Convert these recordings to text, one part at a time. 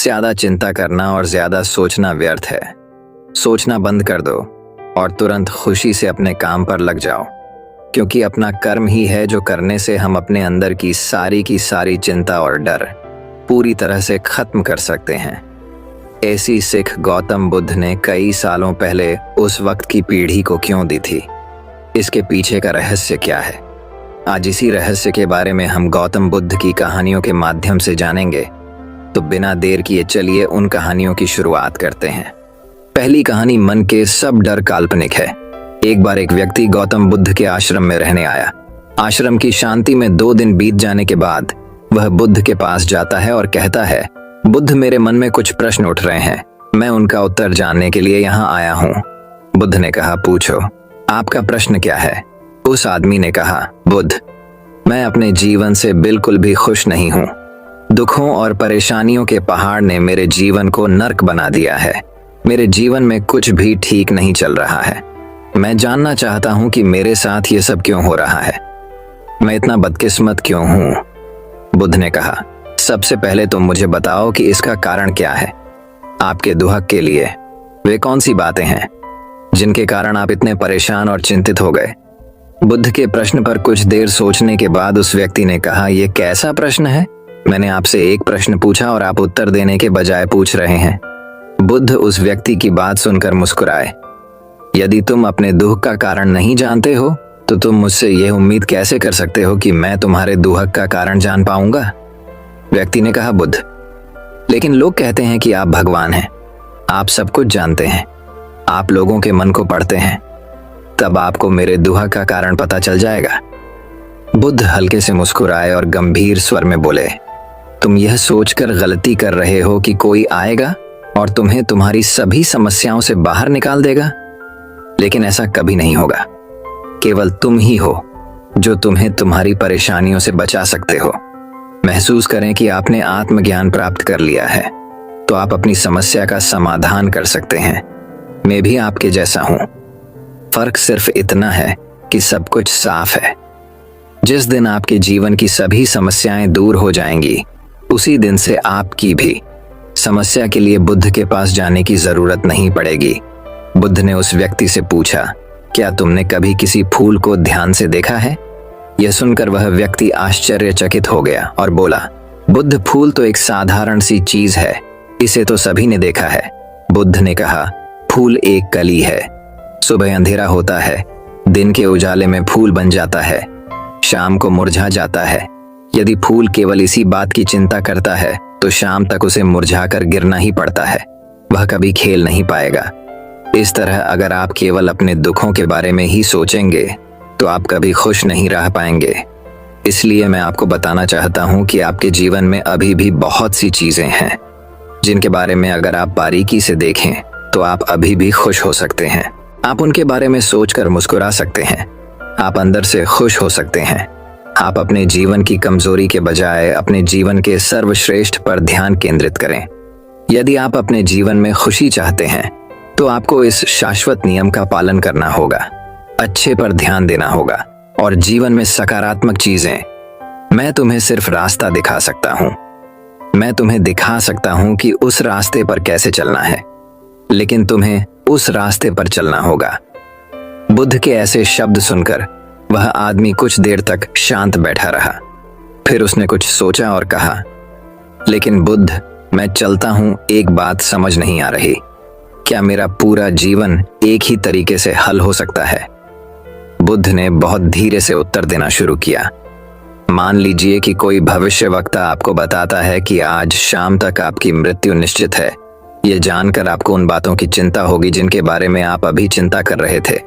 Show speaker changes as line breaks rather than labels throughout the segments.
ज्यादा चिंता करना और ज्यादा सोचना व्यर्थ है। सोचना बंद कर दो और तुरंत खुशी से अपने काम पर लग जाओ, क्योंकि अपना कर्म ही है जो करने से हम अपने अंदर की सारी चिंता और डर पूरी तरह से खत्म कर सकते हैं। ऐसी सीख गौतम बुद्ध ने कई सालों पहले उस वक्त की पीढ़ी को क्यों दी थी? इसके पीछे का रहस्य क्या है? आज इसी रहस्य के बारे में हम गौतम बुद्ध की कहानियों के माध्यम से जानेंगे। तो बिना देर किए चलिए उन कहानियों की शुरुआत करते हैं। पहली कहानी, मन के सब डर काल्पनिक है। एक बार एक व्यक्ति गौतम बुद्ध के आश्रम में रहने आया। आश्रम की शांति में 2 दिन बीत जाने के बाद वह बुद्ध के पास जाता है और कहता है, बुद्ध, मेरे मन में कुछ प्रश्न उठ रहे हैं, मैं उनका उत्तर जानने के लिए यहाँ आया हूँ। बुद्ध ने कहा, पूछो, आपका प्रश्न क्या है? उस आदमी ने कहा, बुद्ध, मैं अपने जीवन से बिल्कुल भी खुश नहीं हूँ। दुखों और परेशानियों के पहाड़ ने मेरे जीवन को नर्क बना दिया है। मेरे जीवन में कुछ भी ठीक नहीं चल रहा है। मैं जानना चाहता हूँ कि मेरे साथ ये सब क्यों हो रहा है। मैं इतना बदकिस्मत क्यों हूँ? बुद्ध ने कहा, सबसे पहले तुम मुझे बताओ कि इसका कारण क्या है। आपके दुहक के लिए वे कौन सी बातें हैं जिनके कारण आप इतने परेशान और चिंतित हो गए? बुद्ध के प्रश्न पर कुछ देर सोचने के बाद उस व्यक्ति ने कहा, यह कैसा प्रश्न है? मैंने आपसे एक प्रश्न पूछा और आप उत्तर देने के बजाय पूछ रहे हैं। बुद्ध उस व्यक्ति की बात सुनकर मुस्कुराए। यदि तुम अपने दुख का कारण नहीं जानते हो तो तुम मुझसे यह उम्मीद कैसे कर सकते हो कि मैं तुम्हारे दुहक का कारण जान पाऊंगा? व्यक्ति ने कहा, बुद्ध, लेकिन लोग कहते हैं कि आप भगवान हैं, आप सब कुछ जानते हैं, आप लोगों के मन को पढ़ते हैं, तब आपको मेरे दुहक का कारण पता चल जाएगा। बुद्ध हल्के से मुस्कुराए और गंभीर स्वर में बोले, तुम यह सोचकर गलती कर रहे हो कि कोई आएगा और तुम्हें तुम्हारी सभी समस्याओं से बाहर निकाल देगा, लेकिन ऐसा कभी नहीं होगा। केवल तुम ही हो जो तुम्हें तुम्हारी परेशानियों से बचा सकते हो। महसूस करें कि आपने आत्मज्ञान प्राप्त कर लिया है तो आप अपनी समस्या का समाधान कर सकते हैं। मैं भी आपके जैसा हूं। फर्क सिर्फ इतना है कि सब कुछ साफ है। जिस दिन आपके जीवन की सभी समस्याएं दूर हो जाएंगी, उसी दिन से आपकी भी समस्या के लिए बुद्ध के पास जाने की जरूरत नहीं पड़ेगी। बुद्ध ने उस व्यक्ति से पूछा, क्या तुमने कभी किसी फूल को ध्यान से देखा है? यह सुनकर वह व्यक्ति आश्चर्यचकित हो गया और बोला, बुद्ध, फूल तो एक साधारण सी चीज है, इसे तो सभी ने देखा है। बुद्ध ने कहा, फूल एक कली है। सुबह अंधेरा होता है, दिन के उजाले में फूल बन जाता है, शाम को मुरझा जाता है। यदि फूल केवल इसी बात की चिंता करता है तो शाम तक उसे मुरझाकर गिरना ही पड़ता है, वह कभी खेल नहीं पाएगा। इस तरह अगर आप केवल अपने दुखों के बारे में ही सोचेंगे तो आप कभी खुश नहीं रह पाएंगे। इसलिए मैं आपको बताना चाहता हूं कि आपके जीवन में अभी भी बहुत सी चीजें हैं जिनके बारे में अगर आप बारीकी से देखें तो आप अभी भी खुश हो सकते हैं। आप उनके बारे में सोचकर मुस्कुरा सकते हैं। आप अंदर से खुश हो सकते हैं। आप अपने जीवन की कमजोरी के बजाय अपने जीवन के सर्वश्रेष्ठ पर ध्यान केंद्रित करें। यदि आप अपने जीवन में खुशी चाहते हैं तो आपको इस शाश्वत नियम का पालन करना होगा, अच्छे पर ध्यान देना होगा और जीवन में सकारात्मक चीजें। मैं तुम्हें सिर्फ रास्ता दिखा सकता हूं। मैं तुम्हें दिखा सकता हूं कि उस रास्ते पर कैसे चलना है, लेकिन तुम्हें उस रास्ते पर चलना होगा। बुद्ध के ऐसे शब्द सुनकर वह आदमी कुछ देर तक शांत बैठा रहा। फिर उसने कुछ सोचा और कहा, लेकिन बुद्ध, मैं चलता हूं, एक बात समझ नहीं आ रही। क्या मेरा पूरा जीवन एक ही तरीके से हल हो सकता है? बुद्ध ने बहुत धीरे से उत्तर देना शुरू किया। मान लीजिए कि कोई भविष्यवक्ता आपको बताता है कि आज शाम तक आपकी मृत्यु निश्चित है। यह जानकर आपको उन बातों की चिंता होगी जिनके बारे में आप अभी चिंता कर रहे थे।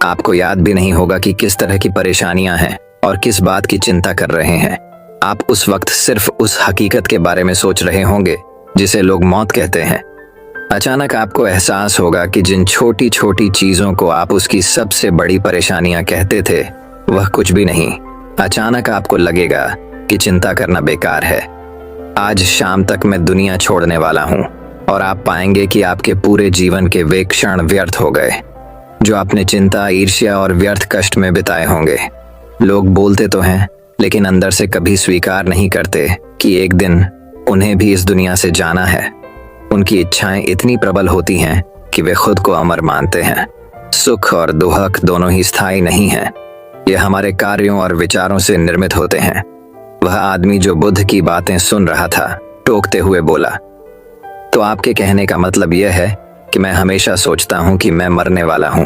आपको याद भी नहीं होगा कि किस तरह की परेशानियां हैं और किस बात की चिंता कर रहे हैं। आप उस वक्त सिर्फ उस हकीकत के बारे में सोच रहे होंगे जिसे लोग मौत कहते हैं। अचानक आपको एहसास होगा कि जिन छोटी छोटी चीजों को आप उसकी सबसे बड़ी परेशानियां कहते थे, वह कुछ भी नहीं। अचानक आपको लगेगा कि चिंता करना बेकार है। आज शाम तक मैं दुनिया छोड़ने वाला हूं और आप पाएंगे कि आपके पूरे जीवन के वे क्षण व्यर्थ हो गए जो आपने चिंता, ईर्ष्या और व्यर्थ कष्ट में बिताए होंगे। लोग बोलते तो हैं, लेकिन अंदर से कभी स्वीकार नहीं करते कि एक दिन उन्हें भी इस दुनिया से जाना है। उनकी इच्छाएं इतनी प्रबल होती हैं कि वे खुद को अमर मानते हैं। सुख और दुख दोनों ही स्थायी नहीं हैं। ये हमारे कार्यों और विचारों से निर्मित होते हैं। वह आदमी जो बुद्ध की बातें सुन रहा था टोकते हुए बोला, तो आपके कहने का मतलब यह है कि मैं हमेशा सोचता हूं कि मैं मरने वाला हूं।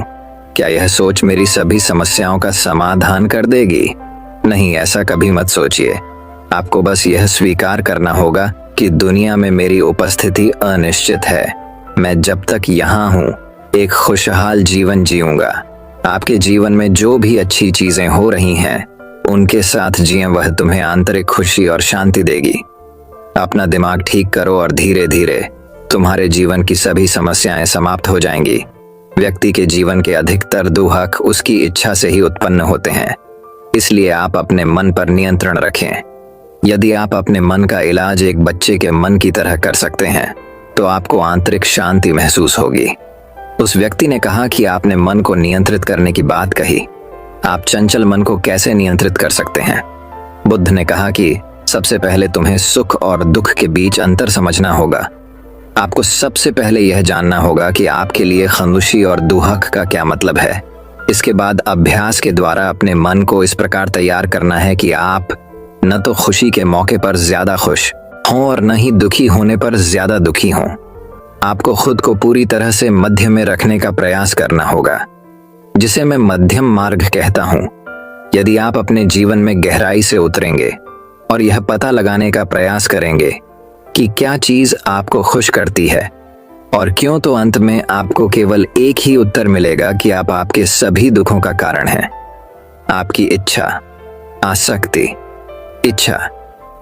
क्या यह सोच मेरी सभी समस्याओं का समाधान कर देगी? नहीं, ऐसा कभी मत सोचिए। आपको बस यह स्वीकार करना होगा कि दुनिया में मेरी उपस्थिति अनिश्चित है। मैं जब तक यहाँ हूँ एक खुशहाल जीवन जीऊंगा। आपके जीवन में जो भी अच्छी चीजें हो रही हैं उनके साथ जिए, वह तुम्हें आंतरिक खुशी और शांति देगी। अपना दिमाग ठीक करो और धीरे धीरे तुम्हारे जीवन की सभी समस्याएं समाप्त हो जाएंगी। व्यक्ति के जीवन के अधिकतर दुख उसकी इच्छा से ही उत्पन्न होते हैं, इसलिए आप अपने मन पर नियंत्रण रखें। यदि आप अपने मन का इलाज एक बच्चे के मन की तरह कर सकते हैं तो आपको आंतरिक शांति महसूस होगी। उस व्यक्ति ने कहा कि आपने मन को नियंत्रित करने की बात कही। आप चंचल मन को कैसे नियंत्रित कर सकते हैं? बुद्ध ने कहा कि सबसे पहले तुम्हें सुख और दुख के बीच अंतर समझना होगा। आपको सबसे पहले यह जानना होगा कि आपके लिए खामोशी और दुख का क्या मतलब है। इसके बाद अभ्यास के द्वारा अपने मन को इस प्रकार तैयार करना है कि आप न तो खुशी के मौके पर ज्यादा खुश हों और न ही दुखी होने पर ज्यादा दुखी हों। आपको खुद को पूरी तरह से मध्य में रखने का प्रयास करना होगा, जिसे मैं मध्यम मार्ग कहता हूं। यदि आप अपने जीवन में गहराई से उतरेंगे और यह पता लगाने का प्रयास करेंगे कि क्या चीज आपको खुश करती है और क्यों, तो अंत में आपको केवल एक ही उत्तर मिलेगा कि आप आपके सभी दुखों का कारण हैं। आपकी इच्छा, आसक्ति, इच्छा,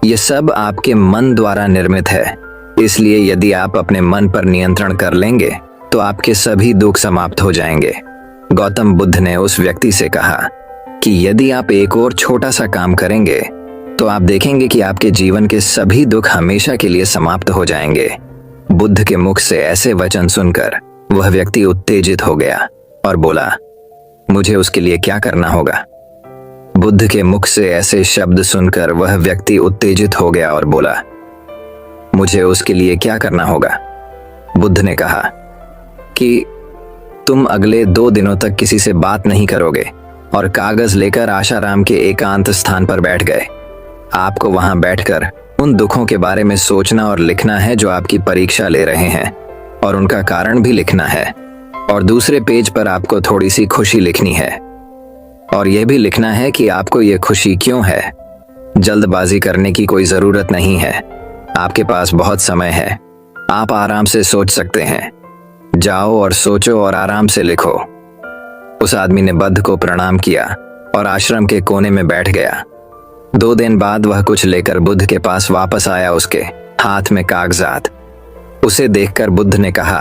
ये सब आपके मन द्वारा निर्मित है। इसलिए यदि आप अपने मन पर नियंत्रण कर लेंगे तो आपके सभी दुख समाप्त हो जाएंगे। गौतम बुद्ध ने उस व्यक्ति से कहा कि यदि आप एक और छोटा सा काम करेंगे तो आप देखेंगे कि आपके जीवन के सभी दुख हमेशा के लिए समाप्त हो जाएंगे। बुद्ध के मुख से ऐसे वचन सुनकर वह व्यक्ति उत्तेजित हो गया और बोला, मुझे उसके लिए क्या करना होगा? बुद्ध के मुख से ऐसे शब्द सुनकर वह व्यक्ति उत्तेजित हो गया और बोला, मुझे उसके लिए क्या करना होगा? बुद्ध ने कहा कि तुम अगले 2 दिनों तक किसी से बात नहीं करोगे और कागज लेकर आशाराम के एकांत स्थान पर बैठ गए। आपको वहां बैठकर उन दुखों के बारे में सोचना और लिखना है जो आपकी परीक्षा ले रहे हैं, और उनका कारण भी लिखना है। और दूसरे पेज पर आपको थोड़ी सी खुशी लिखनी है और यह भी लिखना है कि आपको यह खुशी क्यों है। जल्दबाजी करने की कोई जरूरत नहीं है। आपके पास बहुत समय है। आप आराम से सोच सकते हैं। जाओ और सोचो और आराम से लिखो। उस आदमी ने बुद्ध को प्रणाम किया और आश्रम के कोने में बैठ गया। 2 दिन बाद वह कुछ लेकर बुद्ध के पास वापस आया, उसके हाथ में कागजात। उसे देखकर बुद्ध ने कहा,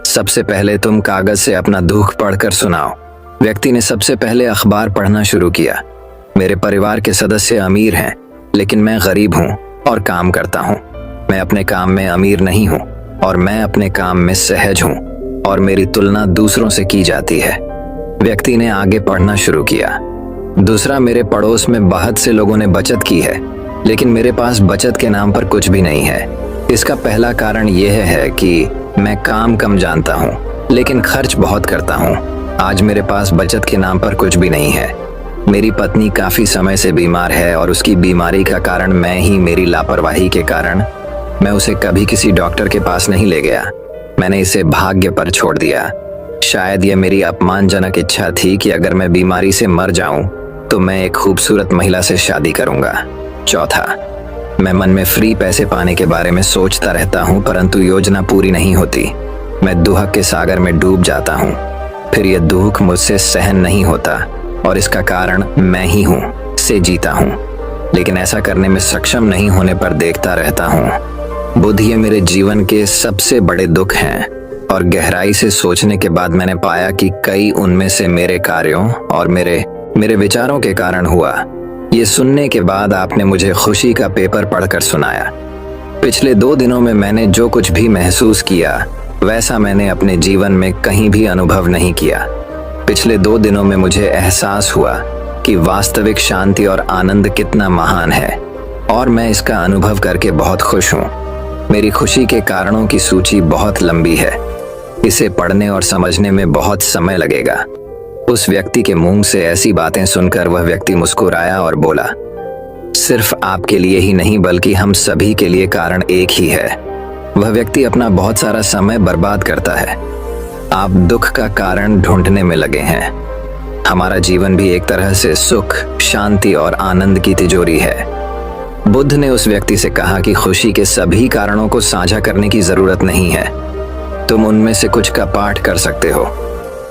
सबसे पहले तुम कागज से अपना दुख पढ़कर सुनाओ। व्यक्ति ने सबसे पहले अखबार पढ़ना शुरू किया। मेरे परिवार के सदस्य अमीर हैं, लेकिन मैं गरीब हूँ और काम करता हूँ। मैं अपने काम में अमीर नहीं हूँ और मैं अपने काम में सहज हूँ और मेरी तुलना दूसरों से की जाती है। व्यक्ति ने आगे पढ़ना शुरू किया। दूसरा, मेरे पड़ोस में बहुत से लोगों ने बचत की है, लेकिन मेरे पास बचत के नाम पर कुछ भी नहीं है। इसका पहला कारण यह है कि मैं काम कम जानता हूँ लेकिन खर्च बहुत करता हूँ। आज मेरे पास बचत के नाम पर कुछ भी नहीं है। मेरी पत्नी काफी समय से बीमार है और उसकी बीमारी का कारण मैं ही। मेरी लापरवाही के कारण मैं उसे कभी किसी डॉक्टर के पास नहीं ले गया। मैंने इसे भाग्य पर छोड़ दिया। शायद यह मेरी अपमानजनक इच्छा थी कि अगर मैं बीमारी से मर जाऊं तो मैं एक खूबसूरत महिला से शादी करूंगा। चौथा, मैं मन में फ्री पैसे पाने के बारे में सोचता रहता हूं, परंतु योजना पूरी नहीं होती। मैं दुख के सागर में डूब जाता हूं। फिर यह दुख मुझसे सहन नहीं होता और इसका कारण मैं ही हूं से जीता हूं, लेकिन ऐसा करने में सक्षम नहीं होने पर देखता रहता हूं। बुद्ध, ये मेरे जीवन के सबसे बड़े दुख हैं और गहराई से सोचने के बाद मैंने पाया कि कई उनमें से मेरे कार्यों और मेरे विचारों के कारण हुआ। ये सुनने के बाद आपने मुझे खुशी का पेपर पढ़कर सुनाया। पिछले 2 दिनों में मैंने जो कुछ भी महसूस किया वैसा मैंने अपने जीवन में कहीं भी अनुभव नहीं किया। पिछले 2 दिनों में मुझे एहसास हुआ कि वास्तविक शांति और आनंद कितना महान है और मैं इसका अनुभव करके बहुत खुश हूँ। मेरी खुशी के कारणों की सूची बहुत लंबी है। इसे पढ़ने और समझने में बहुत समय लगेगा। उस व्यक्ति के मुंह से ऐसी बातें सुनकर वह व्यक्ति मुस्कुराया और बोला, सिर्फ आपके लिए ही नहीं बल्कि हम सभी के लिए कारण एक ही है। वह व्यक्ति अपना बहुत सारा समय बर्बाद करता है। आप दुख का कारण ढूंढने में लगे हैं। हमारा जीवन भी एक तरह से सुख, शांति और आनंद की तिजोरी है। बुद्ध ने उस व्यक्ति से कहा कि खुशी के सभी कारणों को साझा करने की जरूरत नहीं है, तुम उनमें से कुछ का पाठ कर सकते हो।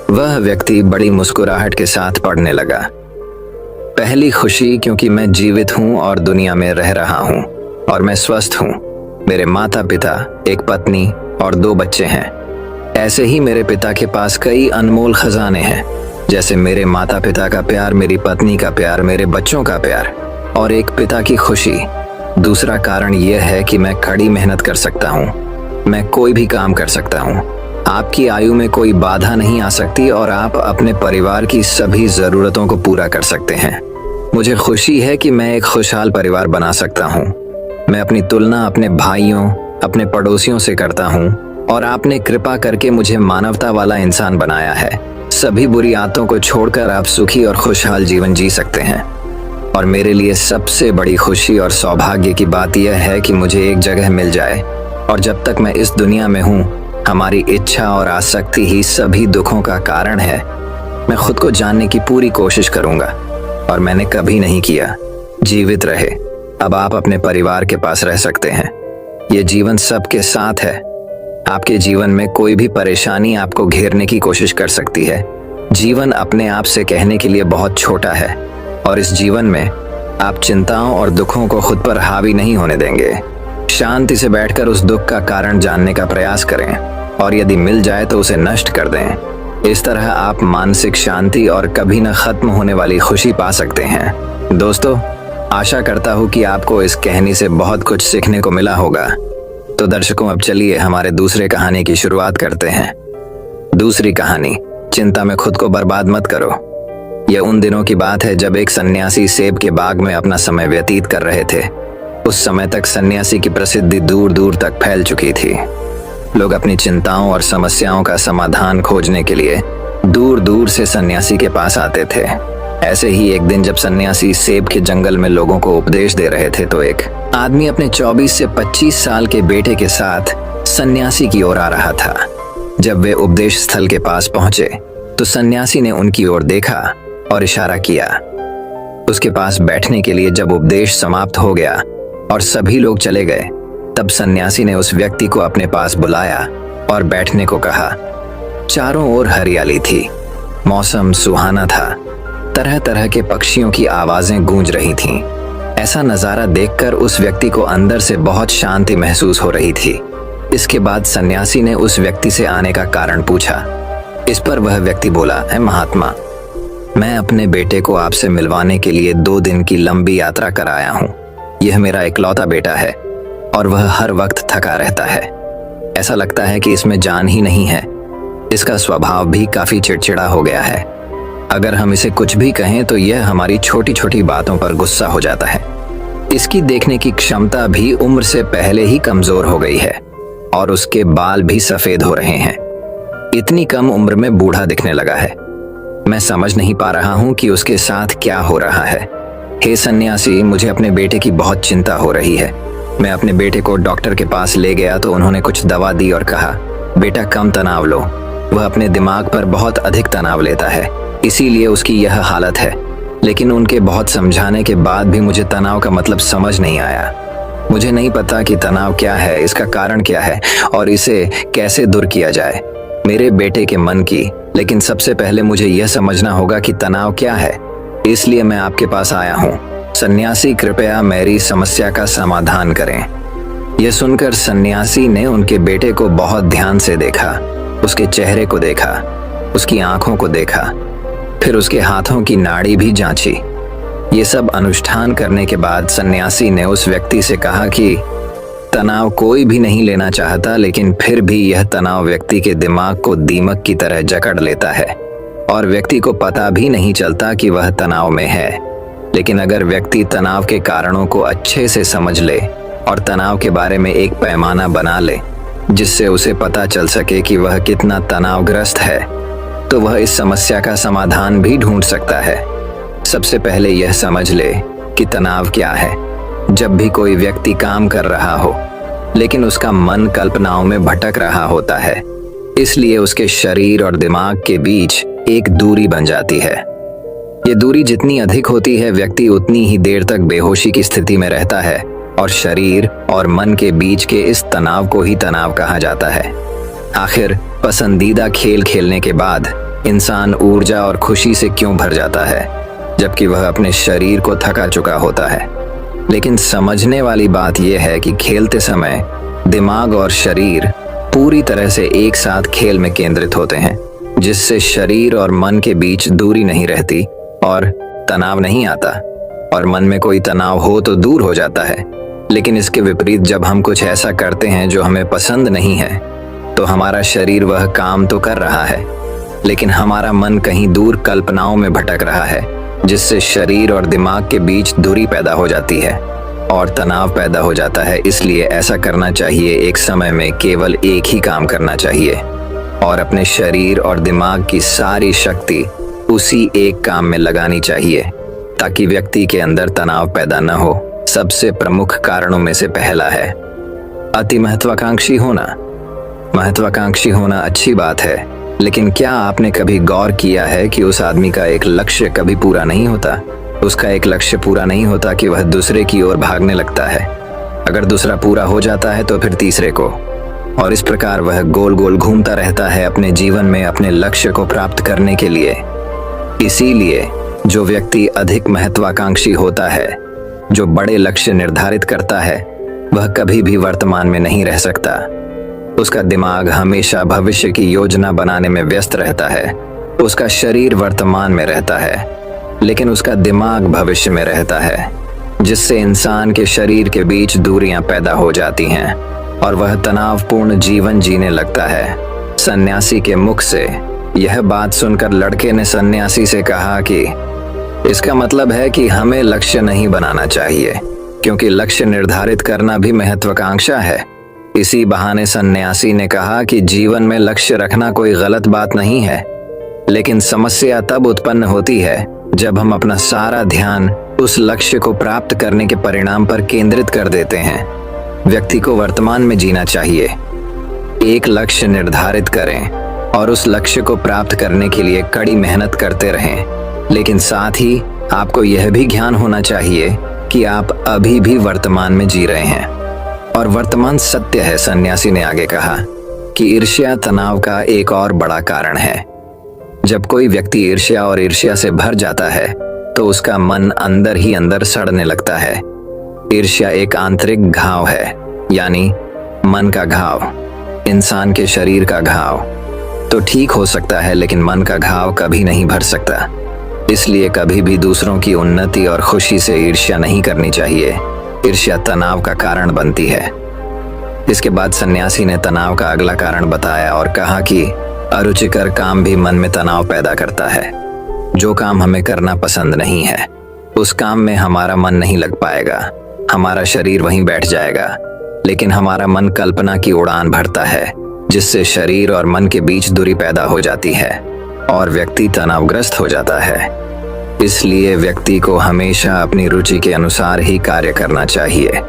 वह व्यक्ति बड़ी मुस्कुराहट के साथ पढ़ने लगा। पहली खुशी, क्योंकि मैं जीवित हूं और दुनिया में रह रहा हूं और मैं स्वस्थ हूं। मेरे माता पिता, एक पत्नी और 2 बच्चे हैं। ऐसे ही मेरे पिता के पास कई अनमोल खजाने हैं, जैसे मेरे माता पिता का प्यार, मेरी पत्नी का प्यार, मेरे बच्चों का प्यार और एक पिता की खुशी। दूसरा कारण यह है कि मैं कड़ी मेहनत कर सकता हूँ। मैं कोई भी काम कर सकता हूँ। आपकी आयु में कोई बाधा नहीं आ सकती और आप अपने परिवार की सभी जरूरतों को पूरा कर सकते हैं। मुझे खुशी है कि मैं एक खुशहाल परिवार बना सकता हूँ। मैं अपनी तुलना अपने भाइयों, अपने पड़ोसियों से करता हूँ और आपने कृपा करके मुझे मानवता वाला इंसान बनाया है। सभी बुरी आदतों को छोड़कर आप सुखी और खुशहाल जीवन जी सकते हैं। और मेरे लिए सबसे बड़ी खुशी और सौभाग्य की बात यह है कि मुझे एक जगह मिल जाए और जब तक मैं इस दुनिया में हूँ, हमारी इच्छा और आसक्ति ही सभी दुखों का कारण है। मैं खुद को जानने की पूरी कोशिश करूंगा और मैंने कभी नहीं किया। जीवित रहे। अब आप अपने परिवार के पास रह सकते हैं। ये जीवन सबके साथ है। आपके जीवन में कोई भी परेशानी आपको घेरने की कोशिश कर सकती है। जीवन अपने आप से कहने के लिए बहुत छोटा है और इस जीवन में आप चिंताओं और दुखों को खुद पर हावी नहीं होने देंगे। शांति से बैठकर उस दुख का कारण जानने का प्रयास करें और यदि मिल जाए तो उसे नष्ट कर दें। इस तरह आप मानसिक शांति और कभी न खत्म होने वाली खुशी पा सकते हैं। दोस्तों, आशा करता हूँ कि आपको इस कहानी से बहुत कुछ सीखने को मिला होगा। तो दर्शकों, अब चलिए हमारे दूसरे कहानी की शुरुआत करते हैं। दूसरी कहानी, चिंता में खुद को बर्बाद मत करो। यह उन दिनों की बात है जब एक सन्यासी सेब के बाग में अपना समय व्यतीत कर रहे थे। उस समय तक सन्यासी की प्रसिद्धि दूर दूर तक फैल चुकी थी। लोग अपनी चिंताओं और समस्याओं का समाधान खोजने के लिए दूर दूर से सन्यासी के पास आते थे। ऐसे ही एक दिन जब सन्यासी सेब के जंगल में लोगों को उपदेश दे रहे थे तो एक आदमी अपने 24 से 25 साल के बेटे के साथ सन्यासी की ओर आ रहा था। जब वे उपदेश स्थल के पास पहुंचे तो सन्यासी ने उनकी ओर देखा और इशारा किया। उसके पास बैठने के लिए जब उपदेश समाप्त हो गया और सभी लोग चले गए, तब सन्यासी ने उस व्यक्ति को अपने पास बुलाया और बैठने को कहा। चारों ओर हरियाली थी, मौसम सुहाना था, तरह तरह के पक्षियों की आवाजें गूंज रही थीं। ऐसा नजारा देखकर उस व्यक्ति को अंदर से बहुत शांति महसूस हो रही थी। इसके बाद सन्यासी ने उस व्यक्ति से आने का कारण पूछा। इस पर वह व्यक्ति बोला, है महात्मा, मैं अपने बेटे को आपसे मिलवाने के लिए 2 दिन की लंबी यात्रा कर आया हूँ। यह मेरा इकलौता बेटा है और वह हर वक्त थका रहता है। ऐसा लगता है कि इसमें जान ही नहीं है। इसका स्वभाव भी काफी चिड़चिड़ा हो गया है। अगर हम इसे कुछ भी कहें तो यह हमारी छोटी छोटी बातों पर गुस्सा हो जाता है। इसकी देखने की क्षमता भी उम्र से पहले ही कमजोर हो गई है और उसके बाल भी सफेद हो रहे हैं। इतनी कम उम्र में बूढ़ा दिखने लगा है। मैं समझ नहीं पा रहा हूँ कि उसके साथ क्या हो रहा है। हे सन्यासी, मुझे अपने बेटे की बहुत चिंता हो रही है। मैं अपने बेटे को डॉक्टर के पास ले गया तो उन्होंने कुछ दवा दी और कहा, बेटा कम तनाव लो। वह अपने दिमाग पर बहुत अधिक तनाव लेता है, इसीलिए उसकी यह हालत है। लेकिन उनके बहुत समझाने के बाद भी मुझे तनाव का मतलब समझ नहीं आया। मुझे नहीं पता कि तनाव क्या है, इसका कारण क्या है और इसे कैसे दूर किया जाए। मेरे बेटे के मन की, लेकिन सबसे पहले मुझे यह समझना होगा कि तनाव क्या है। इसलिए मैं आपके पास आया हूँ। सन्यासी, कृपया मेरी समस्या का समाधान करें। यह सुनकर सन्यासी ने उनके बेटे को बहुत ध्यान से देखा। उसके चेहरे को देखा, उसकी आंखों को देखा, फिर उसके हाथों की नाड़ी भी जांची। ये सब अनुष्ठान करने के बाद सन्यासी ने उस व्यक्ति से कहा कि तनाव कोई भी नहीं लेना चाहता, लेकिन फिर भी यह तनाव व्यक्ति के दिमाग को दीमक की तरह जकड़ लेता है और व्यक्ति को पता भी नहीं चलता कि वह तनाव में है। लेकिन अगर व्यक्ति तनाव के कारणों को अच्छे से समझ ले और तनाव के बारे में एक पैमाना बना ले जिससे उसे पता चल सके कि वह कितना तनावग्रस्त है, तो वह इस समस्या का समाधान भी ढूंढ सकता है। सबसे पहले यह समझ ले कि तनाव क्या है। जब भी कोई व्यक्ति काम कर रहा हो लेकिन उसका मन कल्पनाओं में भटक रहा होता है, इसलिए उसके शरीर और दिमाग के बीच एक दूरी बन जाती है। ये दूरी जितनी अधिक होती है, व्यक्ति उतनी ही देर तक बेहोशी की स्थिति में रहता है और शरीर और मन के बीच के इस तनाव को ही तनाव कहा जाता है। आखिर पसंदीदा खेल खेलने के बाद इंसान ऊर्जा और खुशी से क्यों भर जाता है, जबकि वह अपने शरीर को थका चुका होता है। लेकिन समझने वाली बात यह है कि खेलते समय दिमाग और शरीर पूरी तरह से एक साथ खेल में केंद्रित होते हैं, जिससे शरीर और मन के बीच दूरी नहीं रहती और तनाव नहीं आता, और मन में कोई तनाव हो तो दूर हो जाता है। लेकिन इसके विपरीत जब हम कुछ ऐसा करते हैं जो हमें पसंद नहीं है, तो हमारा शरीर वह काम तो कर रहा है, लेकिन हमारा मन कहीं दूर कल्पनाओं में भटक रहा है, जिससे शरीर और दिमाग के बीच दूरी पैदा हो जाती है और तनाव पैदा हो जाता है। इसलिए ऐसा करना चाहिए, एक समय में केवल एक ही काम करना चाहिए और अपने शरीर और दिमाग की सारी शक्ति उसी एक काम में लगानी चाहिए, ताकि व्यक्ति के अंदर तनाव पैदा न हो। सबसे प्रमुख कारणों में से पहला है अति महत्वाकांक्षी होना। महत्वाकांक्षी होना अच्छी बात है, लेकिन क्या आपने कभी गौर किया है कि उस आदमी का एक लक्ष्य कभी पूरा नहीं होता? उसका एक लक्ष्य पूरा नहीं होता कि वह दूसरे की ओर भागने लगता है। अगर दूसरा पूरा हो जाता है तो फिर तीसरे को, और इस प्रकार वह गोल गोल घूमता रहता है अपने जीवन में अपने लक्ष्य को प्राप्त करने के लिए। इसीलिए जो व्यक्ति अधिक महत्वाकांक्षी होता है, जो बड़े लक्ष्य निर्धारित करता है, वह कभी भी वर्तमान में नहीं रह सकता। उसका दिमाग हमेशा भविष्य की योजना बनाने में व्यस्त रहता है। उसका शरीर वर्तमान में रहता है, लेकिन उसका दिमाग भविष्य में रहता है, जिससे इंसान के शरीर के बीच दूरियां पैदा हो जाती हैं और वह तनावपूर्ण जीवन जीने लगता है। सन्यासी के मुख से यह बात सुनकर लड़के ने सन्यासी से कहा कि इसका मतलब है कि हमें लक्ष्य नहीं बनाना चाहिए, क्योंकि लक्ष्य निर्धारित करना भी महत्वाकांक्षा है। इसी बहाने सन्यासी ने कहा कि जीवन में लक्ष्य रखना कोई गलत बात नहीं है, लेकिन समस्या तब उत्पन्न होती है जब हम अपना सारा ध्यान उस लक्ष्य को प्राप्त करने के परिणाम पर केंद्रित कर देते हैं। व्यक्ति को वर्तमान में जीना चाहिए। एक लक्ष्य निर्धारित करें और उस लक्ष्य को प्राप्त करने के लिए कड़ी मेहनत करते रहें, लेकिन साथ ही आपको यह भी ज्ञान होना चाहिए कि आप अभी भी वर्तमान में जी रहे हैं और वर्तमान सत्य है। सन्यासी ने आगे कहा कि ईर्ष्या तनाव का एक और बड़ा कारण है। जब कोई व्यक्ति ईर्ष्या और ईर्ष्या से भर जाता है तो उसका मन अंदर ही अंदर सड़ने लगता है। ईर्ष्या एक आंतरिक घाव है, यानी मन का घाव। इंसान के शरीर का घाव तो ठीक हो सकता है, लेकिन मन का घाव कभी नहीं भर सकता। इसलिए कभी भी दूसरों की उन्नति और खुशी से ईर्ष्या नहीं करनी चाहिए। ईर्ष्या तनाव का कारण बनती है। इसके बाद सन्यासी ने तनाव का अगला कारण बताया और कहा कि अरुचिकर काम भी मन में तनाव पैदा करता है। जो काम हमें करना पसंद नहीं है, उस काम में हमारा मन नहीं लग पाएगा। हमारा शरीर वहीं बैठ जाएगा, लेकिन हमारा मन कल्पना की उड़ान भरता है, जिससे शरीर और मन के बीच दूरी पैदा हो जाती है और व्यक्ति तनावग्रस्त हो जाता है। इसलिए व्यक्ति को हमेशा अपनी रुचि के अनुसार ही कार्य करना चाहिए।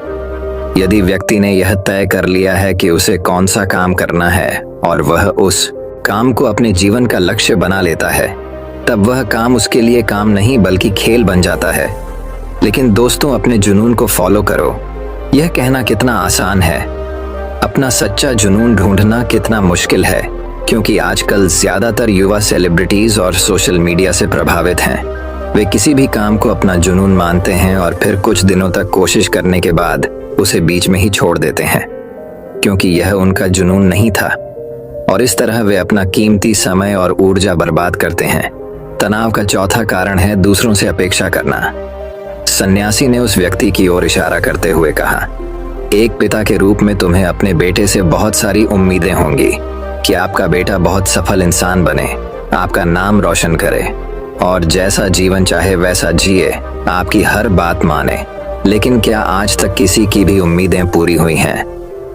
यदि व्यक्ति ने यह तय कर लिया है कि उसे कौन सा काम करना है और वह उस काम को अपने जीवन का लक्ष्य बना लेता है, तब वह काम उसके लिए काम नहीं बल्कि खेल बन जाता है। लेकिन दोस्तों, अपने जुनून को फॉलो करो। यह कहना कितना आसान है, अपना सच्चा जुनून ढूंढना कितना मुश्किल है, क्योंकि आजकल ज्यादातर युवा सेलिब्रिटीज और सोशल मीडिया से प्रभावित हैं। वे किसी भी काम को अपना जुनून मानते हैं और फिर कुछ दिनों तक कोशिश करने के बाद उसे बीच में ही छोड़ देते हैं, क्योंकि यह उनका जुनून नहीं था, और इस तरह वे अपना कीमती समय और ऊर्जा बर्बाद करते हैं। तनाव का चौथा कारण है दूसरों से अपेक्षा करना। सन्यासी ने उस व्यक्ति की ओर इशारा करते हुए कहा, एक पिता के रूप में तुम्हें अपने बेटे से बहुत सारी उम्मीदें होंगी कि आपका बेटा बहुत सफल इंसान बने, आपका नाम रोशन करे और जैसा जीवन चाहे वैसा जिए, आपकी हर बात माने। लेकिन क्या आज तक किसी की भी उम्मीदें पूरी हुई हैं?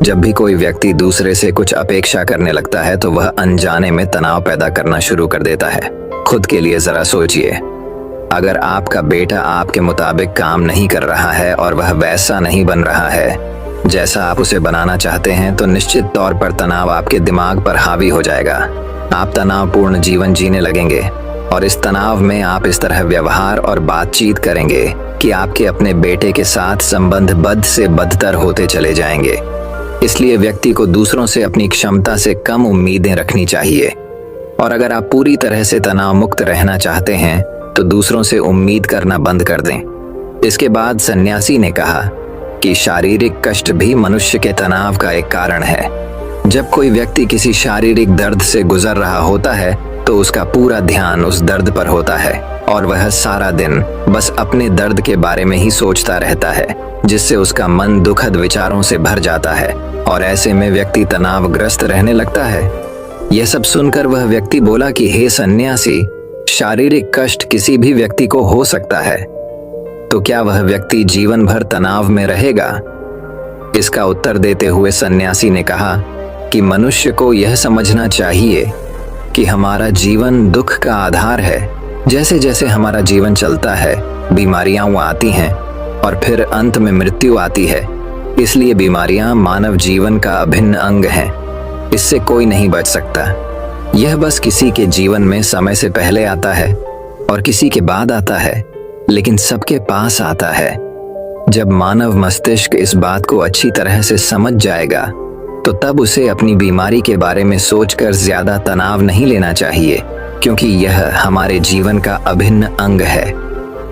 जब भी कोई व्यक्ति दूसरे से कुछ अपेक्षा करने लगता है तो वह अनजाने में तनाव पैदा करना शुरू कर देता है। खुद के लिए जरा सोचिए, अगर आपका बेटा आपके मुताबिक काम नहीं कर रहा है और वह वैसा नहीं बन रहा है जैसा आप उसे बनाना चाहते हैं, तो निश्चित तौर पर तनाव आपके दिमाग पर हावी हो जाएगा। आप तनावपूर्ण जीवन जीने लगेंगे और इस तनाव में आप इस तरह व्यवहार और बातचीत करेंगे कि आपके अपने बेटे के साथ संबंध बद से बदतर होते चले जाएंगे। इसलिए व्यक्ति को दूसरों से अपनी क्षमता से कम उम्मीदें रखनी चाहिए। और अगर आप पूरी तरह से तनाव मुक्त रहना चाहते हैं तो दूसरों से उम्मीद करना बंद कर दें। इसके बाद सन्यासी ने कहा कि शारीरिक कष्ट भी मनुष्य के तनाव का एक कारण है। जब कोई व्यक्ति किसी शारीरिक दर्द से गुजर रहा होता है तो उसका पूरा ध्यान उस दर्द पर होता है और वह सारा दिन बस अपने दर्द के बारे में ही सोचता रहता है, जिससे उसका मन दुखद विचारों से भर जाता है और ऐसे में व्यक्ति तनावग्रस्त रहने लगता है। यह सब सुनकर वह व्यक्ति बोला कि हे सन्यासी, शारीरिक कष्ट किसी भी व्यक्ति को हो सकता है, तो क्या वह व्यक्ति जीवन भर तनाव में रहेगा? इसका उत्तर देते हुए सन्यासी ने कहा कि मनुष्य को यह समझना चाहिए कि हमारा जीवन दुख का आधार है। जैसे जैसे हमारा जीवन चलता है, बीमारियां आती हैं और फिर अंत में मृत्यु आती है। इसलिए बीमारियां मानव जीवन का अभिन्न अंग हैं। इससे कोई नहीं बच सकता। यह बस किसी के जीवन में समय से पहले आता है और किसी के बाद आता है, लेकिन सबके पास आता है। जब मानव मस्तिष्क इस बात को अच्छी तरह से समझ जाएगा तो तब उसे अपनी बीमारी के बारे में सोचकर ज्यादा तनाव नहीं लेना चाहिए, क्योंकि यह हमारे जीवन का अभिन्न अंग है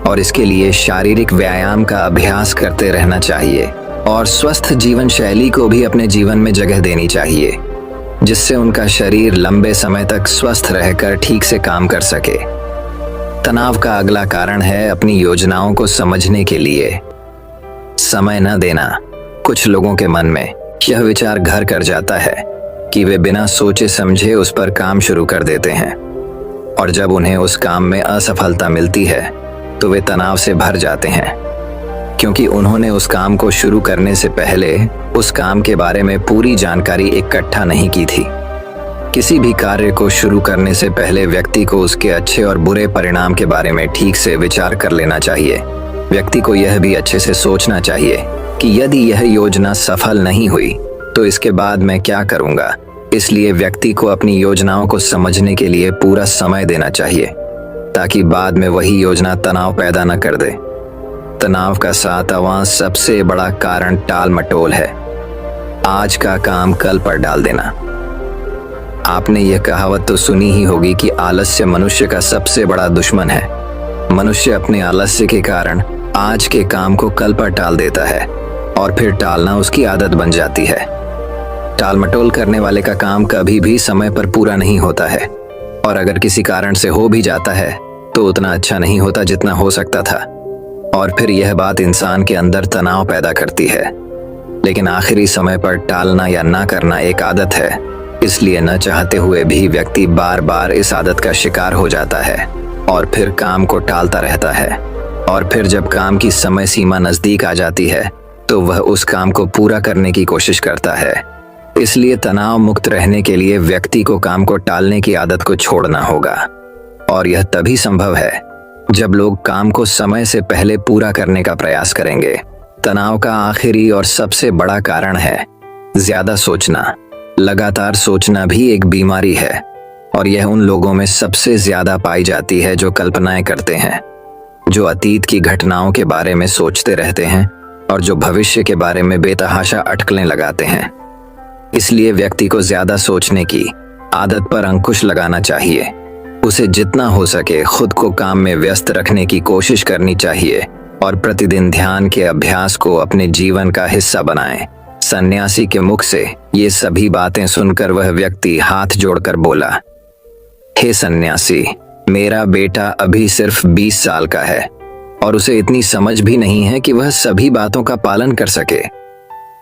और इसके लिए शारीरिक व्यायाम का अभ्यास करते रहना चाहिए और स्वस्थ जीवन शैली को भी अपने जीवन में जगह देनी चाहिए, जिससे उनका शरीर लंबे समय तक स्वस्थ रहकर ठीक से काम कर सके। तनाव का अगला कारण है अपनी योजनाओं को समझने के लिए समय न देना। कुछ लोगों के मन में यह विचार घर कर जाता है कि वे बिना सोचे समझे उस पर काम शुरू कर देते हैं और जब उन्हें उस काम में असफलता मिलती है तो वे तनाव से भर जाते हैं, क्योंकि उन्होंने उस काम को शुरू करने से पहले उस काम के बारे में पूरी जानकारी इकट्ठा नहीं की थी। किसी भी कार्य को शुरू करने से पहले व्यक्ति को उसके अच्छे और बुरे परिणाम के बारे में ठीक से विचार कर लेना चाहिए। व्यक्ति को यह भी अच्छे से सोचना चाहिए कि यदि यह योजना सफल नहीं हुई तो इसके बाद मैं क्या करूंगा। इसलिए व्यक्ति को अपनी योजनाओं को समझने के लिए पूरा समय देना चाहिए, ताकि बाद में वही योजना तनाव पैदा न कर दे। तनाव का 7वां सबसे बड़ा कारण टाल मटोल है। आज का काम कल पर डाल देना। आपने यह कहावत तो सुनी ही होगी कि आलस्य मनुष्य का सबसे बड़ा दुश्मन है। मनुष्य अपने आलस्य के कारण आज के काम को कल पर टाल देता है और फिर टालना उसकी आदत बन जाती है। टाल मटोल करने वाले का काम कभी भी समय पर पूरा नहीं होता है और अगर किसी कारण से हो भी जाता है तो उतना अच्छा नहीं होता जितना हो सकता था, और फिर यह बात इंसान के अंदर तनाव पैदा करती है। लेकिन आखिरी समय पर टालना या ना करना एक आदत है, इसलिए न चाहते हुए भी व्यक्ति बार बार इस आदत का शिकार हो जाता है और फिर काम को टालता रहता है। और फिर जब काम की समय सीमा नजदीक आ जाती है तो वह उस काम को पूरा करने की कोशिश करता है। इसलिए तनाव मुक्त रहने के लिए व्यक्ति को काम को टालने की आदत को छोड़ना होगा, और यह तभी संभव है जब लोग काम को समय से पहले पूरा करने का प्रयास करेंगे। तनाव का आखिरी और सबसे बड़ा कारण है ज्यादा सोचना। लगातार सोचना भी एक बीमारी है और यह उन लोगों में सबसे ज्यादा पाई जाती है जो कल्पनाएं करते हैं, जो अतीत की घटनाओं के बारे में सोचते रहते हैं और जो भविष्य के बारे में बेतहाशा अटकलें लगाते हैं। इसलिए व्यक्ति को ज्यादा सोचने की आदत पर अंकुश लगाना चाहिए। उसे जितना हो सके खुद को काम में व्यस्त रखने की कोशिश करनी चाहिए और प्रतिदिन ध्यान के अभ्यास को अपने जीवन का हिस्सा बनाएं। सन्यासी के मुख से ये सभी बातें सुनकर वह व्यक्ति हाथ जोड़कर बोला, हे सन्यासी, मेरा बेटा अभी सिर्फ 20 साल का है और उसे इतनी समझ भी नहीं है कि वह सभी बातों का पालन कर सके।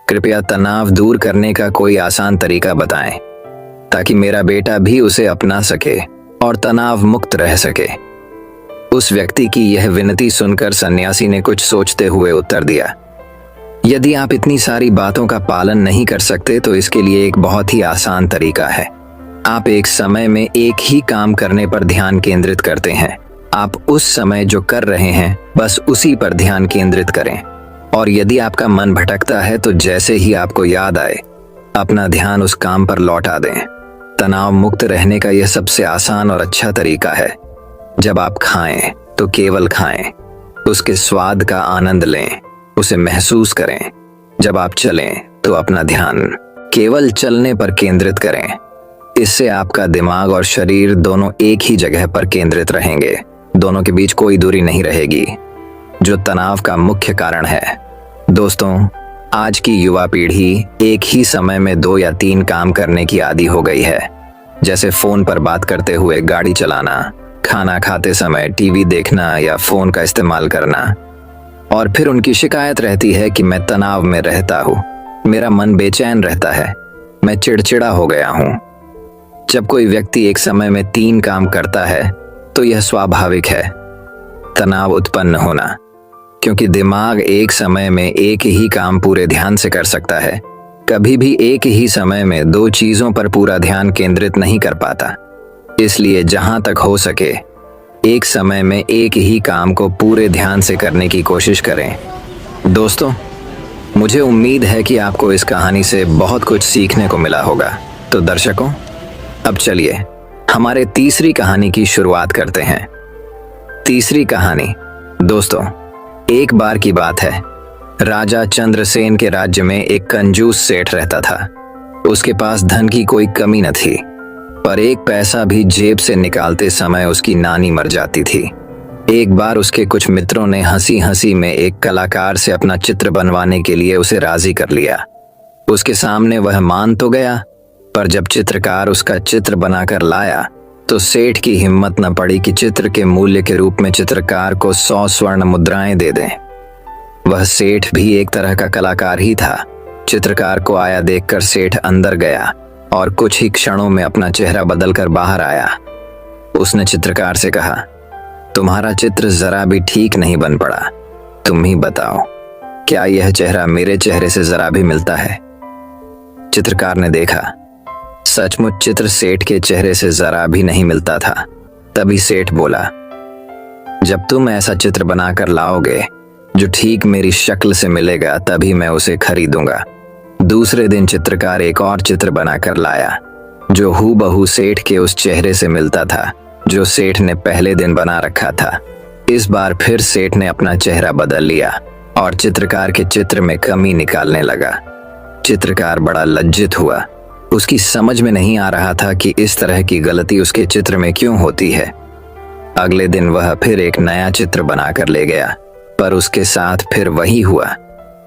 कृपया तनाव दूर करने का कोई आसान तरीका बताएं ताकि मेरा बेटा भी उसे अपना सके और तनाव मुक्त रह सके। उस व्यक्ति की यह विनती सुनकर सन्यासी ने कुछ सोचते हुए उत्तर दिया, यदि आप इतनी सारी बातों का पालन नहीं कर सकते तो इसके लिए एक बहुत ही आसान तरीका है। आप एक समय में एक ही काम करने पर ध्यान केंद्रित करते हैं। आप उस समय जो कर रहे हैं बस उसी पर ध्यान केंद्रित करें, और यदि आपका मन भटकता है तो जैसे ही आपको याद आए अपना ध्यान उस काम पर लौटा दें। तनाव मुक्त रहने का यह सबसे आसान और अच्छा तरीका है। जब आप खाएं तो केवल खाएं, उसके स्वाद का आनंद लें, उसे महसूस करें। जब आप चलें तो अपना ध्यान केवल चलने पर केंद्रित करें। इससे आपका दिमाग और शरीर दोनों एक ही जगह पर केंद्रित रहेंगे, दोनों के बीच कोई दूरी नहीं रहेगी, जो तनाव का मुख्य कारण है। दोस्तों, आज की युवा पीढ़ी एक ही समय में 2 या 3 काम करने की आदी हो गई है, जैसे फोन पर बात करते हुए गाड़ी चलाना, खाना खाते समय टीवी देखना या फोन का इस्तेमाल करना। और फिर उनकी शिकायत रहती है कि मैं तनाव में रहता हूँ, मेरा मन बेचैन रहता है, मैं चिड़चिड़ा हो गया हूँ। जब कोई व्यक्ति एक समय में 3 काम करता है तो यह स्वाभाविक है, तनाव उत्पन्न होना, क्योंकि दिमाग एक समय में एक ही काम पूरे ध्यान से कर सकता है, कभी भी एक ही समय में 2 चीजों पर पूरा ध्यान केंद्रित नहीं कर पाता। इसलिए जहां तक हो सके एक समय में एक ही काम को पूरे ध्यान से करने की कोशिश करें। दोस्तों, मुझे उम्मीद है कि आपको इस कहानी से बहुत कुछ सीखने को मिला होगा। तो दर्शकों, अब चलिए हमारे तीसरी कहानी की शुरुआत करते हैं। तीसरी कहानी। दोस्तों, एक बार की बात है, राजा चंद्रसेन के राज्य में एक कंजूस सेठ रहता था। उसके पास धन की कोई कमी न थी, पर एक पैसा भी जेब से निकालते समय उसकी नानी मर जाती थी। एक बार उसके कुछ मित्रों ने हंसी हंसी में एक कलाकार से अपना चित्र बनवाने के लिए उसे राजी कर लिया। उसके सामने वह मान तो गया, पर जब चित्रकार उसका चित्र बनाकर लाया तो सेठ की हिम्मत न पड़ी कि चित्र के मूल्य के रूप में चित्रकार को 100 स्वर्ण मुद्राएं दे दें। वह सेठ भी एक तरह का कलाकार ही था। चित्रकार को आया देखकर सेठ अंदर गया और कुछ ही क्षणों में अपना चेहरा बदलकर बाहर आया। उसने चित्रकार से कहा, तुम्हारा चित्र जरा भी ठीक नहीं बन पड़ा, तुम ही बताओ, क्या यह चेहरा मेरे चेहरे से जरा भी मिलता है? चित्रकार ने देखा, सचमुच चित्र सेठ के चेहरे से जरा भी नहीं मिलता था। तभी सेठ बोला, जब तुम ऐसा चित्र बनाकर लाओगे जो ठीक मेरी शक्ल से मिलेगा तभी मैं उसे खरीदूंगा। दूसरे दिन चित्रकार एक और चित्र बनाकर लाया जो हूबहू सेठ के उस चेहरे से मिलता था जो सेठ ने पहले दिन बना रखा था। इस बार फिर सेठ ने अपना चेहरा बदल लिया और चित्रकार के चित्र में कमी निकालने लगा। चित्रकार बड़ा लज्जित हुआ। उसकी समझ में नहीं आ रहा था कि इस तरह की गलती उसके चित्र में क्यों होती है। अगले दिन वह फिर एक नया चित्र बनाकर ले गया, पर उसके साथ फिर वही हुआ।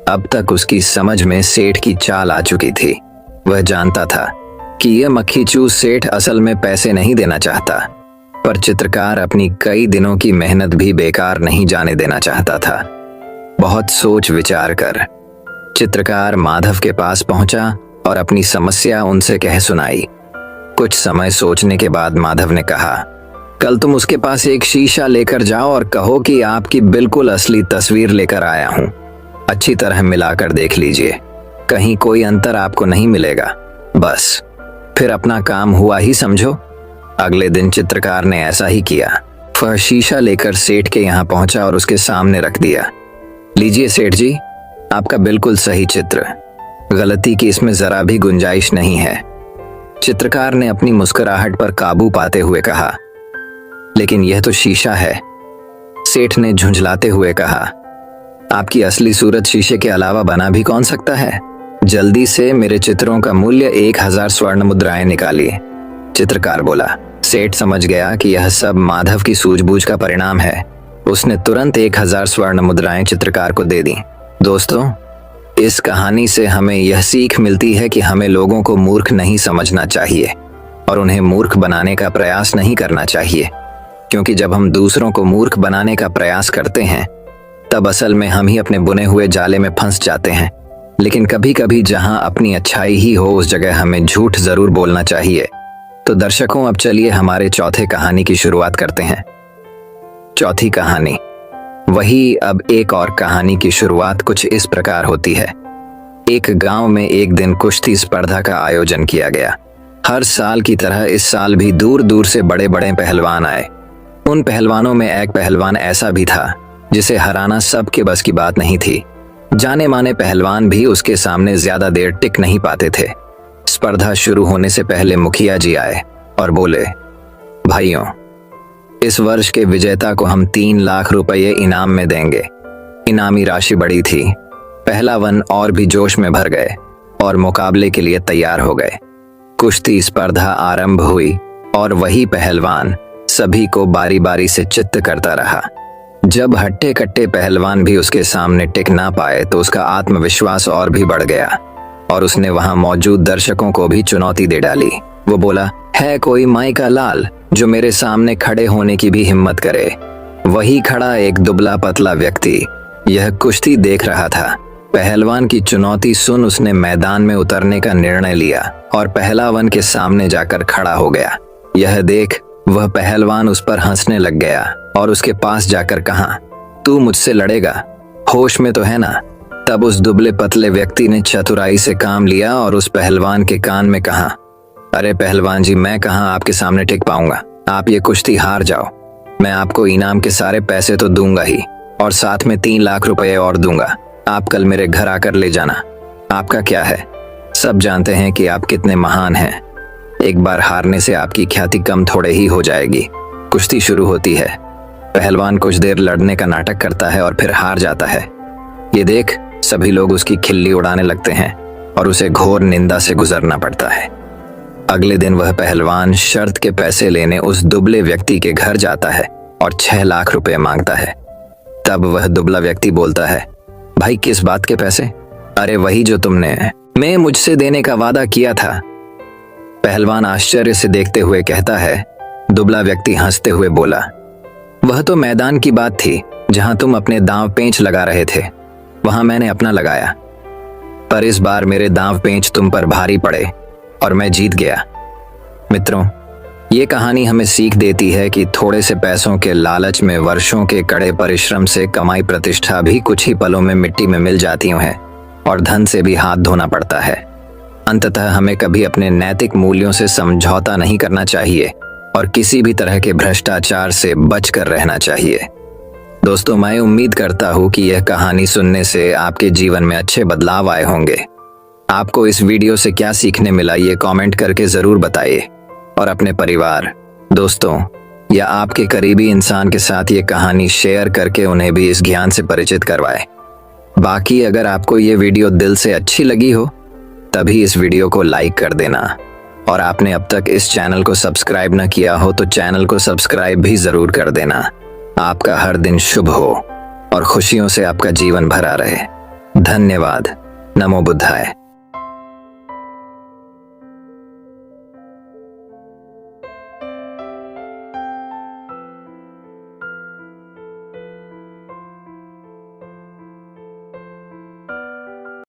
अब तक उसकी समझ में सेठ की चाल आ चुकी थी। वह जानता था कि यह मक्खीचूस सेठ असल में पैसे नहीं देना चाहता, पर चित्रकार अपनी कई दिनों की मेहनत भी बेकार नहीं जाने देना चाहता था। बहुत सोच विचार कर चित्रकार माधव के पास पहुंचा और अपनी समस्या उनसे कह सुनाई। कुछ समय सोचने के बाद माधव ने कहा, कल तुम उसके पास एक शीशा लेकर जाओ और कहो कि आपकी बिल्कुल असली तस्वीर लेकर आया हूं। अच्छी तरह मिलाकर देख लीजिए, कहीं कोई अंतर आपको नहीं मिलेगा। बस फिर अपना काम हुआ ही समझो। अगले दिन चित्रकार ने ऐसा ही किया। वह शीशा लेकर सेठ के यहाँ पहुंचा और उसके सामने रख दिया। लीजिए सेठ जी, आपका बिल्कुल सही चित्र, गलती की इसमें जरा भी गुंजाइश नहीं है। चित्रकार ने अपनी मुस्कुराहट पर काबू पाते हुए कहा, लेकिन यह तो शीशा है। सेठ ने झुंझलाते हुए कहा, आपकी असली सूरत शीशे के अलावा बना भी कौन सकता है? जल्दी से मेरे चित्रों का मूल्य 1000 स्वर्ण मुद्राएं निकालिए। चित्रकार बोला। सेठ समझ गया कि यह सब माधव की सूझबूझ का परिणाम है। उसने तुरंत 1000 स्वर्ण मुद्राएं चित्रकार को दे दी। दोस्तों, इस कहानी से हमें यह सीख मिलती है कि हमें लोगों को मूर्ख नहीं समझना चाहिए और उन्हें मूर्ख बनाने का प्रयास नहीं करना चाहिए, क्योंकि जब हम दूसरों को मूर्ख बनाने का प्रयास करते हैं तब असल में हम ही अपने बुने हुए जाले में फंस जाते हैं। लेकिन कभी कभी जहां अपनी अच्छाई ही हो उस जगह हमें झूठ जरूर बोलना चाहिए। तो दर्शकों, अब चलिए हमारे चौथे कहानी की शुरुआत करते हैं। चौथी कहानी। वही अब एक और कहानी की शुरुआत कुछ इस प्रकार होती है। एक गांव में एक दिन कुश्ती स्पर्धा का आयोजन किया गया। हर साल की तरह इस साल भी दूर दूर से बड़े बड़े पहलवान आए। उन पहलवानों में एक पहलवान ऐसा भी था जिसे हराना सबके बस की बात नहीं थी। जाने माने पहलवान भी उसके सामने ज्यादा देर टिक नहीं पाते थे। स्पर्धा शुरू होने से पहले मुखिया जी आए और बोले, भाइयों, इस वर्ष के विजेता को हम 3 लाख रुपये इनाम में देंगे। इनामी राशि बड़ी थी। पहलवान और भी जोश में भर गए और मुकाबले के लिए तैयार हो गए। कुश्ती स्पर्धा आरंभ हुई और वही पहलवान सभी को बारी बारी से चित्त करता रहा। जब हट्टे कट्टे पहलवान भी उसके सामने टिक ना पाए तो उसका आत्मविश्वास और भी बढ़ गया और उसने वहां मौजूद दर्शकों को भी चुनौती दे डाली। वो बोला, है कोई माई का लाल जो मेरे सामने खड़े होने की भी हिम्मत करे? वही खड़ा एक दुबला पतला व्यक्ति यह कुश्ती देख रहा था। पहलवान की चुनौती सुन उसने मैदान में उतरने का निर्णय लिया और पहलवान के सामने जाकर खड़ा हो गया। यह देख वह पहलवान उस पर हंसने लग गया और उसके पास जाकर कहा, तू मुझसे लड़ेगा? होश में तो है ना? तब उस दुबले पतले व्यक्ति ने चतुराई से काम लिया और उस पहलवान के कान में कहा, अरे पहलवान जी, मैं कहाँ आपके सामने टिक पाऊंगा। आप ये कुश्ती हार जाओ। मैं आपको इनाम के सारे पैसे तो दूंगा ही और साथ में 3 लाख रुपए और दूंगा। आप कल मेरे घर आकर ले जाना। आपका क्या है? सब जानते हैं कि आप कितने महान हैं। एक बार हारने से आपकी ख्याति कम थोड़े ही हो जाएगी। कुश्ती शुरू होती है। पहलवान कुछ देर लड़ने का नाटक करता है और फिर हार जाता है। ये देख सभी लोग उसकी खिल्ली उड़ाने लगते हैं और उसे घोर निंदा से गुजरना पड़ता है। अगले दिन वह पहलवान शर्त के पैसे लेने उस दुबले व्यक्ति के घर जाता है और 6 लाख रुपए मांगता है। तब वह दुबला व्यक्ति बोलता है, भाई किस बात के पैसे? अरे वही जो तुमने मुझसे देने का वादा किया था। पहलवान आश्चर्य से देखते हुए कहता है। दुबला व्यक्ति हंसते हुए बोला, वह तो मैदान की बात थी जहां तुम अपने दांव पेंच लगा रहे थे। वहां मैंने अपना लगाया, पर इस बार मेरे दांव पेंच तुम पर भारी पड़े और मैं जीत गया। मित्रों, ये कहानी हमें सीख देती है कि थोड़े से पैसों के लालच में वर्षों के कड़े परिश्रम से कमाई प्रतिष्ठा भी कुछ ही पलों में मिट्टी में मिल जाती हैं और धन से भी हाथ धोना पड़ता है। अंततः हमें कभी अपने नैतिक मूल्यों से समझौता नहीं करना चाहिए और किसी भी तरह के भ्रष्टाचार से बचकर रहना चाहिए। दोस्तों, मैं उम्मीद करता हूँ कि यह कहानी सुनने से आपके जीवन में अच्छे बदलाव आए होंगे। आपको इस वीडियो से क्या सीखने मिला ये कमेंट करके जरूर बताइए और अपने परिवार, दोस्तों या आपके करीबी इंसान के साथ ये कहानी शेयर करके उन्हें भी इस ज्ञान से परिचित करवाएं। बाकी अगर आपको ये वीडियो दिल से अच्छी लगी हो तभी इस वीडियो को लाइक कर देना और आपने अब तक इस चैनल को सब्सक्राइब न किया हो तो चैनल को सब्सक्राइब भी जरूर कर देना। आपका हर दिन शुभ हो और खुशियों से आपका जीवन भरा रहे। धन्यवाद। नमो बुद्धाय।